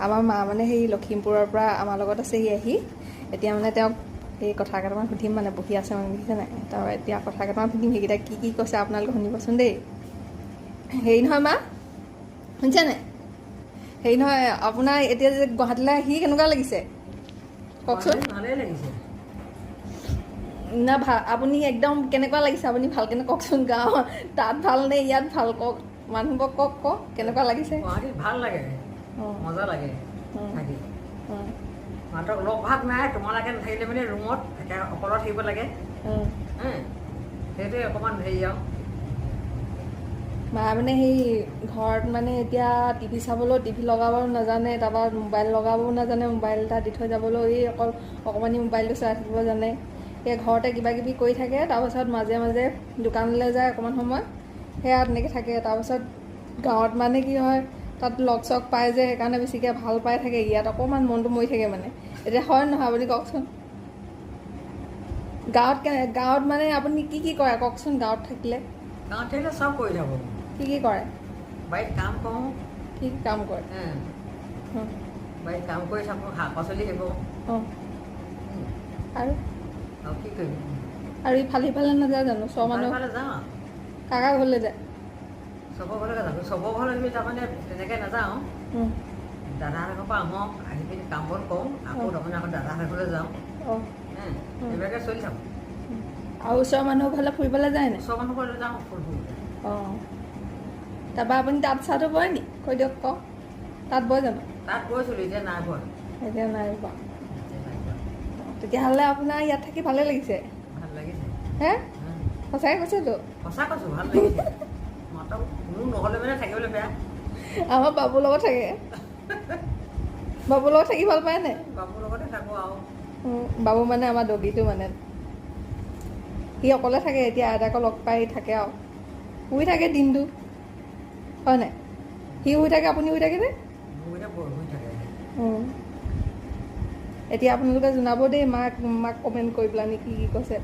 আমাৰ মা মানে সেই লখিমপুৰৰ পৰা আমাৰ লগত আছেহি আহি এতিয়া মানে তেওঁক এই কথা কেইটামান সুধিম মানে বহি আছে মানে দেখিছে নাই তাৰ এতিয়া কথা কেইটামান সুধিম সেইকেইটা কি কৈছে আপোনালোকে শুনিবচোন দেই হেৰি নহয় মা শুনিছে নাই হেৰি নহয় আপোনাৰ এতিয়া যে গুৱাহাটীলৈ আহি কেনেকুৱা লাগিছে কওকচোন ভালেই লাগিছে না আপুনি একদম কেনেকুৱা লাগিছে আপুনি ভালকৈ কওকচোন গাঁও তাত ভাল নে ইয়াত ভাল কওক মানুহবোৰক কওক কেনেকুৱা লাগিছে গুৱাহাটীত ভাল লাগে মজা লাগে থাকি মাত্ৰ লগ ভাগ নাই তোমালোকে নাথাকিলে মানে ৰুমত অকলত থাকিব লাগে সেইটোৱে অকণমান হেৰি আৰু মা মানে সেই ঘৰত মানে এতিয়া টিভি চাবলৈও টিভি লগাবও নাজানে তাৰপৰা মোবাইল লগাবও নাজানে মোবাইল এটা দি থৈ যাবলৈও এই অকণমানি মোবাইলটো চাই থাকিব জানে সেই ঘৰতে কিবা কিবি কৰি থাকে তাৰপাছত মাজে মাজে দোকানলৈ যায় অকণমান সময় সেয়া তেনেকৈ থাকে তাৰপাছত গাঁৱত মানে কি হয় তাত লগ চগ পায় যে সেইকাৰণে বেছিকৈ ভাল পাই থাকে ইয়াত অকণমান মনটো মৰি থাকে মানে এতিয়া হয় নহয় আপুনি কওকচোন গাঁৱত মানে আপুনি কি কৰে কওকচোন গাঁৱত থাকিলে চব কৰি থাকোঁ কি কৰে বাৰীত কাম কৰোঁ কি কাম কৰে বাৰীত কাম কৰি থাকোঁ শাক পাচলি সেইবোৰ আৰু কি কৰিম আৰু ইফালে নাযায় জানো চব মানুহ যাওঁ কাকা ঘৰলৈ যায় চবৰ ঘৰলৈ যাওঁ চবৰ ঘৰলৈ আমি তাৰমানে তেনেকৈ নাযাওঁ দাদাহঁতৰ ঘৰৰ পৰা আহোঁ আহি পিনি কাম বন কৰোঁ আকৌ তাৰমানে আকৌ দাদাহঁতৰ ঘৰলৈ যাওঁ এইবিলাকে চলি থাকোঁ আৰু ওচৰৰ মানুহৰ ঘৰলৈ ফুৰিবলৈ যায় নাই ওচৰৰ মানুহ ঘৰলৈ যাওঁ ফুল অঁ তাৰপৰা আপুনি তাঁত চাহটো বয় নি কৈ দিয়ক কওক তাত বয় জানো তাত গৈছিলোঁ এতিয়া নাই পোৱা এতিয়া নাই পোৱা তেতিয়াহ'লে আপোনাৰ ইয়াত থাকি ভালে লাগিছে ভাল লাগিছে হে সঁচাকৈ কৈছেতো সঁচা কৈছোঁ ভাল লাগিছে মাত্ৰ মোৰ নহ'লে মানে থাকিবলৈ বেয়া আমাৰ বাবুৰ লগত থাকে বাবুৰ লগত থাকি ভাল পায় নাই বাবুৰ লগতে থাকোঁ আৰু বাবু মানে আমাৰ দগীটো মানে সি অকলে থাকে এতিয়া আইতাকক লগ পাই থাকে আৰু শুই থাকে দিনটো হয় নাই সি শুই থাকে আপুনি শুই থাকেনে এতিয়া আপোনালোকে জনাব দেই মাক কমেণ্ট কৰি পেলাই কি কৈছে